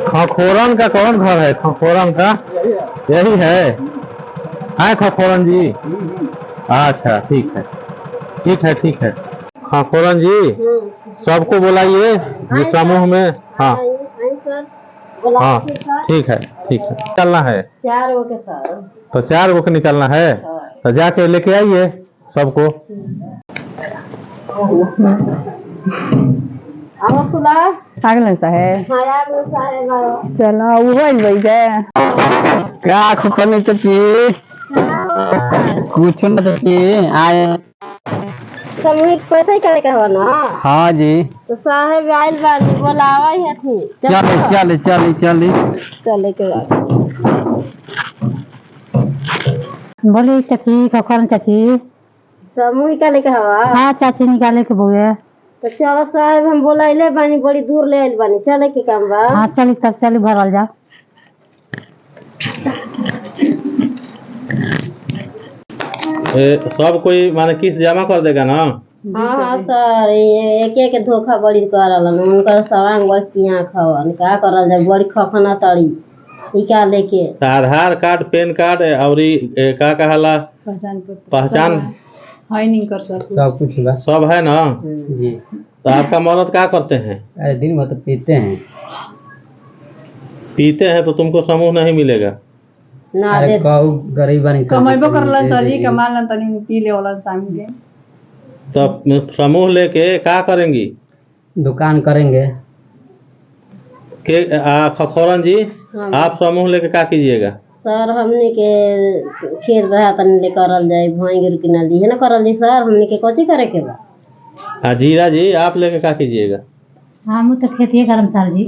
खखोरन का कौन घर है? खखोरन का यही है खखोरन जी। अच्छा ठीक है, ठीक है, ठीक है। खखोरन जी सबको बुलाइए जो समूह में। हाँ हाँ, ठीक है, ठीक है। निकलना है 4 गो के सर। तो 4 गो के निकलना है तो जाके लेके आइए सबको। आगलन साहेब चलो वो जाए क्या खखो नहीं तो कुछ ना तो आए समूहिक पैसा ही करे के हो ना। हाँ जी तो साहेब आइल बानी बोलावा है थी। चले चले चले चले चले के बाद बोली चाची खखोरन चाची। समूह निकाले के हवा। हाँ चाची निकाले के बोए। तो चलो साहेब हम बोलाइले बानी बड़ी दूर ले आइल बानी चले के काम बा। हाँ चली तब चली भरल जा। सब कोई माने किस्त जमा कर देगा ना? हाँ सर ये एक धोखा बड़ी करल उनकर सवांग बड़ी पिया खवन का करल जाए बड़ी खखना तड़ी टीका लेके आधार कार्ड, पैन कार्ड और का कहला पहचान है नहीं कर सकते सब कुछ बा। सब है ना जी। तो आपका मर्द क्या करते हैं? अरे दिन भर तो पीते हैं। पीते हैं तो तुमको समूह नहीं मिलेगा ना दे गरीब बनी कमाइबो करला सर जी कमाल न तनी पी ले वाला शाम के। तो समूह लेके क्या करेंगी? दुकान करेंगे के खखोरन जी आप समूह लेके क्या कीजिएगा? सर हमने के खेत रहा तनी ले करल जाए भाई गिर के ना दी है ना करल जी सर हमने के कोची करे के बा। हाँ जीरा जी आप लेके क्या कीजिएगा? हम तो खेती करम सर जी।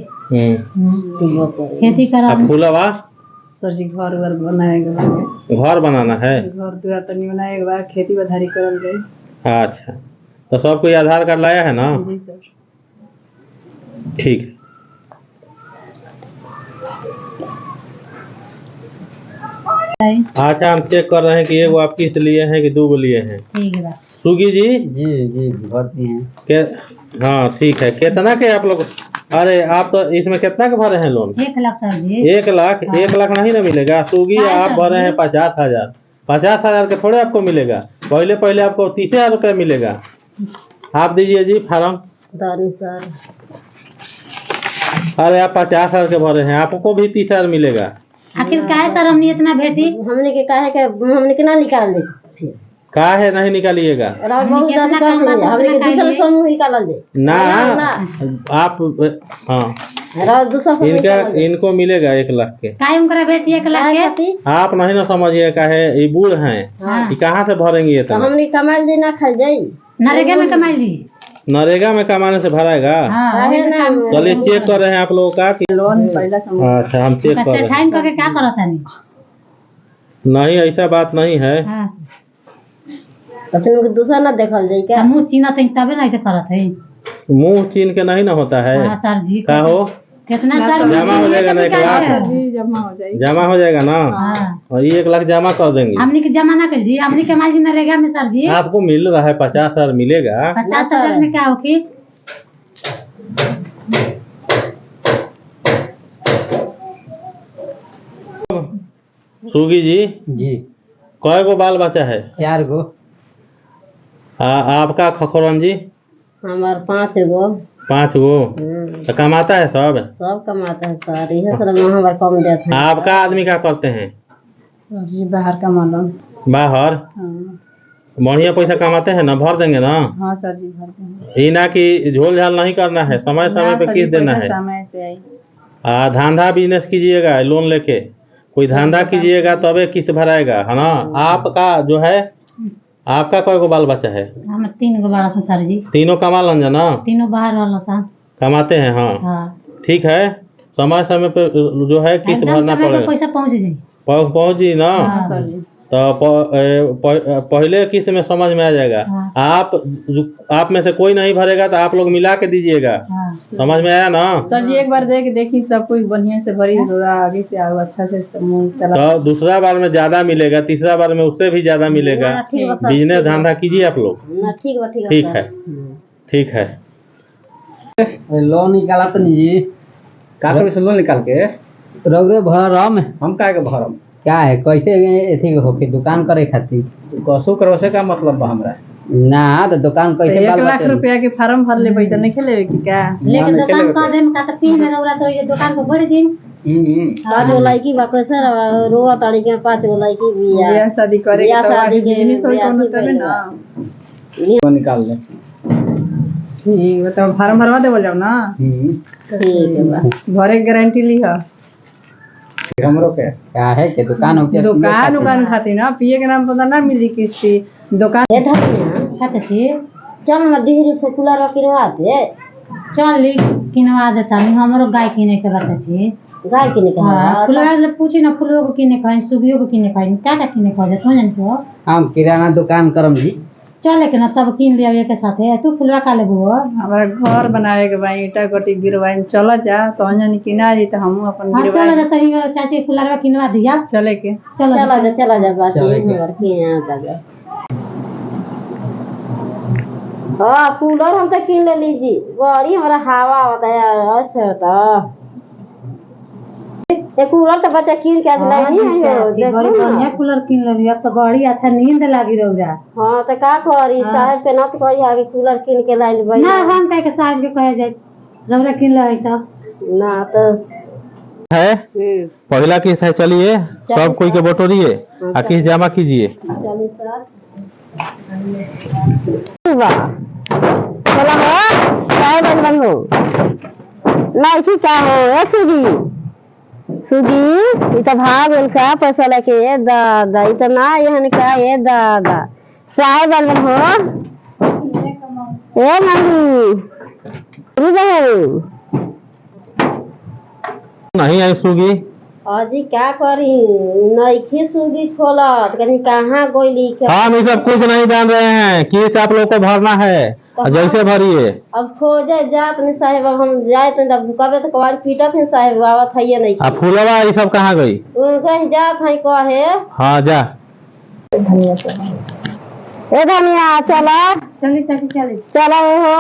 खेती करम। फूलवा सर जी घर वर बनाएगा घर बनाना है घर दुआ तनी बनाएगा खेती बधारी करल जाए। अच्छा तो सब कोई आधार कार्ड लाया है ना? जी सर ठीक है। अच्छा हम चेक कर रहे हैं कि एगो आप किस्त लिए हैं कि 2 गो लिए हैं। ठीक है सुगी जी जी भरती हैं के हाँ ठीक है। कितना के आप लोग? अरे आप तो इसमें कितना के भरे हैं लोन? 1 लाख सर जी। 1 लाख? 1 लाख नहीं ना मिलेगा सुगी। आप भरे हैं 50,000। 50,000 के थोड़े आपको मिलेगा। पहले आपको 30,000 रुपये मिलेगा। आप दीजिए जी फार्म। सर अरे आप 50,000 के भरे हैं आपको भी 30,000 मिलेगा। आखिर काहे सर हमने इतना भेटी? हमने के काहे के हमने के ना निकाल दे का है नहीं निकालिएगा? बहुत ज्यादा कर देंगे हमने के दूसरा समूह निकाल दे ना आप हाँ दूसरा समूह इनको मिलेगा 1 लाख के। काहे उनकरा भेटी 1 लाख के? आप नहीं ना समझिए का है ये बूढ़ हैं ये कहाँ से भरेंगे ये? तो हमने कमाल दे ना खा जाई नरेगा में कमाई ली। नरेगा में कमाने से भराएगा? चलिए चेक कर रहे हैं आप लोगों का कि लोन पहला समूह। अच्छा हम चेक कर रहे हैं। करके क्या करत है? नहीं ऐसा बात नहीं है। तो फिर दूसरा ना देखल जाई क्या? मुंह चीना तबे ना ऐसे करत है। मुंह चीन के नहीं ना होता है। हाँ सर जी क्या हो कितना सर जमा हो जाएगा ना 1 लाख? जी जमा हो जाएगी। जमा हो जाएगा ना? और 1 लाख जमा कर देंगे। हमने के जमा ना कर जी हमने के माल जी नरेगा में सर जी आपको मिल रहा है 50,000 मिलेगा। 50,000 में क्या हो की? सुगी जी जी कय गो बाल बच्चा है? 4 गो। आपका खखोरन जी? हमार 5 गो। 5 गो तो कमाता है सब कमाता है सर यह सब हमार कम देते हैं। आपका आदमी क्या करते हैं? सर जी बाहर का मालूम। बाहर हाँ बढ़िया पैसा कमाते हैं ना? भर देंगे ना? हाँ सर जी भर देंगे। ये ना कि झोल झाल नहीं करना है समय पे किस्त देना है। समय से आई धंधा बिजनेस कीजिएगा लोन लेके कोई धंधा कीजिएगा तबे किस्त भराएगा है ना? आपका जो है आपका कय गो बाल बच्चा है? हम 3 गो बड़ा सर जी। तीनों कमा लन ना? तीनों बाहर वाला सा कमाते हैं। हाँ ठीक है। समय पे जो है किस्त भरना पड़ेगा। पैसा पहुँच जाए पहुँची ना? सर जी तो पहले किस्त में समझ में आ जाएगा। आप में से कोई नहीं भरेगा तो आप लोग मिला के दीजिएगा। समझ में आया ना? सर जी एक बार देखी सब कुछ बढ़िया से भरी आगे से आओ अच्छा से चला। तो दूसरा बार में ज्यादा मिलेगा, तीसरा बार में उससे भी ज्यादा मिलेगा। बिजनेस धंधा कीजिए आप लोग। ठीक है ठीक है। लोन निकाला तो नहीं जी। का करे से लोन निकाल के रौरे भरम हम काहे के भरम? क्या है कैसे एथी होके दुकान करे खातिर कसू करो से का मतलब बा हमरा? ना तो दुकान कैसे 1 लाख रुपया के फार्म भर ले तो नहीं खेले की का? लेके दुकान कर देम का तो पीन रौरा तो ये दुकान को भर देम। 5 गो लड़की बा कैसे रोआ ताड़ी के 5 गो लड़की बिया बियाह शादी करे बियाह के तो शादी आगे के बिजनेस होई बियाह कोनो भी तबे भइल ना। लोन निकाल ले। ठीक बताओ फार्म भरवा देवल जाओ ना। ठीक है बा भरे के गारंटी ली है। हमरो के क्या है कि दुकान होके दुकान खातिर ना पिए के नाम पता ना मिली किस्ती दुकान। ए धनिया का चाची चल ना डिहरी से कूलर किनवा दे चल ली किनवा देता नहीं हमरो गाय किने के बता छी। गाय किने के हां फुलवा ले पूछी ना फुलवा को किने खाई सुबियो को किने खाई क्या क्या किने खा जात हो जान तो हम किराना दुकान करम जी। चल के ना तब किन ले आवे के साथे तू फुलवा का लेबो। हमारा घर बनावे के बा ईटा गटी गिरवाइन चल जा तो अंजन किना जी तो हम अपन हां चल गिरवाइन जा तनी चाची फुलवा किनवा दिया चले के। चला जा बाची चले के। हमर के यहाँ तक हां कूलर हम तो किन ले लीजी बड़ी हमरा हवा होता है ऐसे होता ये कूलर तो बच्चा किन के आज लगी है बड़ी बढ़िया कूलर किन लेबी अब तो बड़ी अच्छा नींद लागी रौरा। हां तो का करी साहब के ना तो कही आगे कूलर किन के लाइल भाई ना हम कह के साहब के कहे जाए रौरा किन ले तब ना तो है पहला किस्त है। चलिए सब कोई के बटोरिए आ किस्त जमा कीजिए। चलिए सर वाह चला हो चाय बन हो नहीं की का हो ए सुगी इतना भाग उनका पैसा लेके दादा इतना यहन का ये दादा चाय बन हो ए नहीं आई सुगी अजी क्या करी नईखी सुगी खोलत कहीं कहाँ गोली हम ये सब कुछ नहीं जान रहे हैं। किस्त आप लोग को भरना है जैसे भरिए। अब खोजे जात नहीं साहेब अब हम जाए तो जब कबे तो कबाड़ पीटत है साहेब आवत है ये नहीं अब फूलवा ये सब कहाँ गई? उनके जात है कहे हाँ जा ए धनिया चला चली चला हो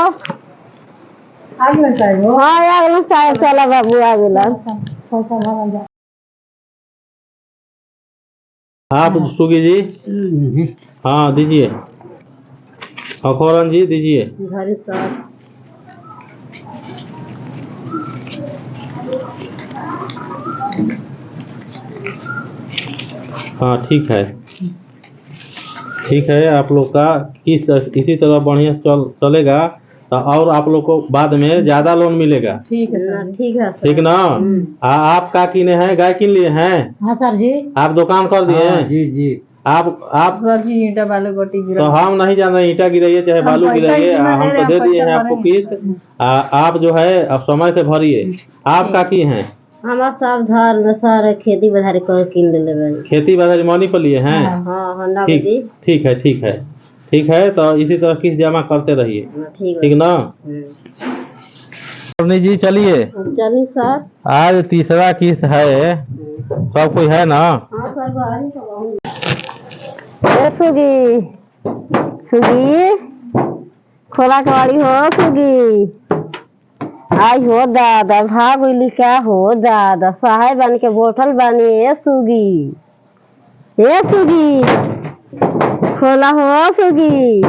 आगे में साहब हाँ यार साहेब चला बाबू आ गेला पैसा भरल जा। आप सुगी जी हाँ दीजिए। अखोरन जी दीजिए। घर साहब हाँ ठीक है आप लोग का इसी तरह बढ़िया चलेगा तो और आप लोग को बाद में ज्यादा लोन मिलेगा। ठीक है सर। ठीक ना? आप का किने हैं? गाय किन लिए हैं? हाँ सर जी आप दुकान कर दिए हैं? जी जी आप सर जी ईटा बालू गटी तो गिरा हम नहीं जान रहे ईटा गिराइए चाहे बालू पैसा गिराइए ही हम तो दे दिए हैं आपको किस्त। आप जो है अब समय से भरिए। आप का की हैं? हमारा सब घर में सारे खेती बधारी कर किन ले लेबे। खेती बाजारी मनी पर लिए हैं? हाँ हाँ ना ठीक है तो इसी तरह किस्त जमा करते रहिए। ठीक ना? जी चलिए चलिए सर आज तीसरा किस्त है। सब कोई है ना? हाँ सर सुगी खोला कवाड़ी हो सुगी आई हो दादा भाग गइली का हो दादा साहेब बन के बोतल बनी ए सुगी खोला हो सुगी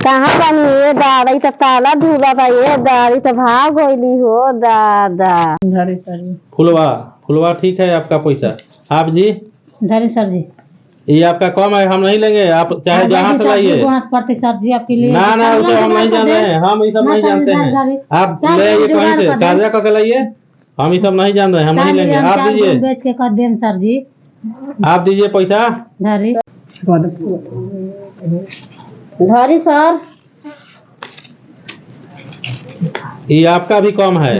कहाँ बनी ए दादा इ ताला धुला बा ए दादा इ भाग गइली हो दादा। धरे सर जी फुलवा ठीक है आपका पैसा। आप जी धरे सर जी ये आपका कम है हम नहीं लेंगे। आप चाहे जहाँ से लाइए सर जी आपके लिए ना उसे हम नहीं जान रहे हैं। हम ये सब नहीं जानते हैं। आप ले आइए कहीं से कर्जा करके लाइए। हम ये सब नहीं जान रहे हैं। हम नहीं लेंगे। आप दीजिए बेच के कर देम सर जी। आप दीजिए पैसा। धरी सर ये आपका भी कम है।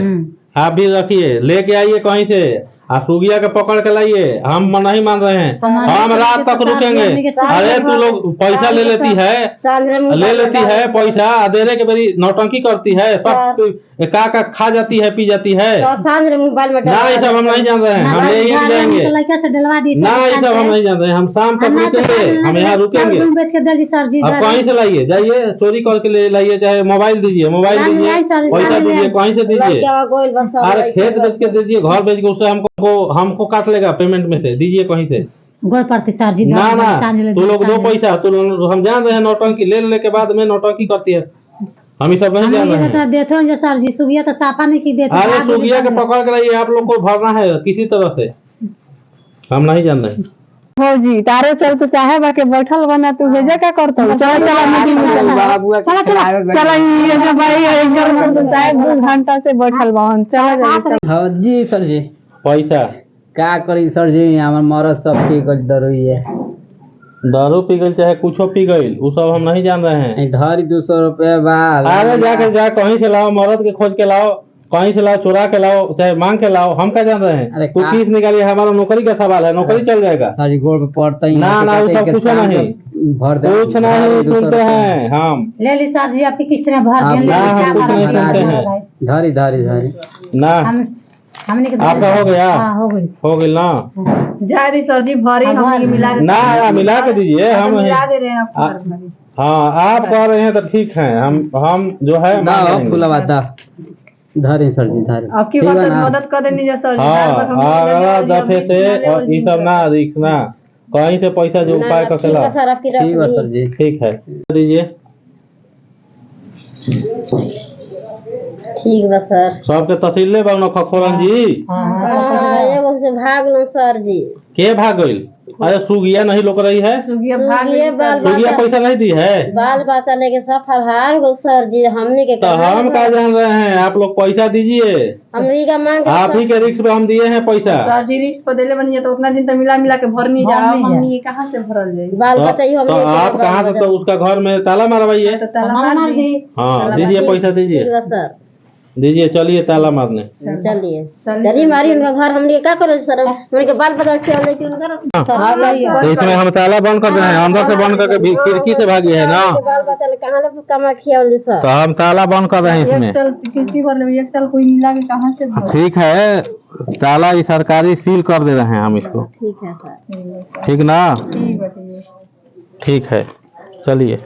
आप भी रखिए लेके आइए कहीं से। आप सुगिया के पकड़ के लाइए, हम नहीं मान रहे हैं, हम रात तक रुकेंगे। अरे तू लोग पैसा ले लेती है पैसा, देने के मेरी नौटंकी करती है, सब का खा जाती है, पी जाती है। मोबाइल में ना ये सब हम नहीं जान रहे हैं, हम ले ही जाएंगे। ना ये सब हम नहीं जान रहे हैं, हम शाम तक रुकेंगे, हम यहाँ रुकेंगे। अब कहीं से लाइए, जाइए चोरी करके ले लाइए, चाहे मोबाइल दीजिए, मोबाइल दीजिए, पैसा दीजिए, कहीं से दीजिए। अरे खेत बेच के दीजिए, घर बेच के, उससे हमको काट लेगा पेमेंट में से, दीजिए कहीं से। ना ना तू लोग दो पैसा, तू लोग हम जान रहे हैं नौटंकी ले के बाद में नौटंकी करती है, हम सब नहीं जान रहे हैं। देते सर जी, सुगिया तो साफा नहीं की देते। अरे सुगिया के पकड़ के लाइए, आप लोग को भरना है किसी तरह से, हम नहीं जान रहे। हो जी तारे चलते चाहे बाके बैठल बना, तू भेजे क्या करता हूँ? चला चला नदी में चला ये जो भाई एकदम साहब 2 घंटा से बैठल बहन, चला हाँ जी सर जी। पैसा क्या करी सर जी, हमार मरद सब पी गई दारू है। दारू पी गई चाहे कुछो पी गई, वो सब हम नहीं जान रहे हैं। ढारी 200 रुपया बाल। अरे जा कहीं से लाओ, मरद के खोज के लाओ, कहीं से लाओ, चुरा के लाओ, चाहे मांग के लाओ, हम क्या जान रहे हैं। तू फीस निकालिए, हमारा नौकरी का सवाल है, नौकरी चल जाएगा। सर जी गोड़ पे पड़ता ही ना ना वो सब कुछ नहीं, कुछ नहीं सुनते हैं हम। ले ली सर जी, आपकी किस्त में भर ना हम कुछ नहीं सुनते हैं। धारी धारी धारी ना हमने आपका हो गया? हो गई ना जारी सर जी भरी, हम मिला के ना मिला के दीजिए, हम मिला दे रहे हैं आपको। हाँ आप कह रहे हैं तो ठीक है, हम जो है खुला बात धारी सर जी धारी आपकी मदद कर देनी है सर जी। हाँ दफे से और ये सब ना दिखना, कहीं से पैसा जो उपाय कर चला। ठीक है सर जी, ठीक है दीजिए। ठीक बा सर। सबके तहसीले बा खखोरन जी। एगो से भाग लो सर जी। के भाग गइल? अरे सुगिया नहीं लोक रही है, सुगिया भाग गई, सुगिया पैसा नहीं दी है, बाल बच्चा लेके सब फरहार गो सर जी। हमने के तो हम क्या जान रहे हैं, आप लोग पैसा दीजिए, हमने का मांग आप ही के रिक्स पे हम दिए हैं पैसा। सर जी रिक्स पर देले बनिए तो उतना दिन तो मिला के भर नहीं जा, हमने कहाँ से भरल जाए? बाल बच्चा ही तो आप कहाँ से, तो उसका घर में ताला मरवाइए। हाँ दीजिए पैसा दीजिए, सर दीजिए, चलिए ताला मारने। चलिए मारी उनका घर, हमने क्या करे सर, उनके बाल बच्चा लेके तो इसमें हम ताला बंद कर रहे हैं, अंदर से बंद करके खिड़की से भागी है ना, बाल बच्चा कहाँ कमा खिया सर। तो हम ताला बंद कर रहे हैं इसमें। किसी भर ले, 1 साल कोई मिला के कहाँ से भर? ठीक है, ताला ये सरकारी सील कर दे रहे हैं हम इसको। ठीक है सर, ठीक ना? ठीक है ठीक है, चलिए।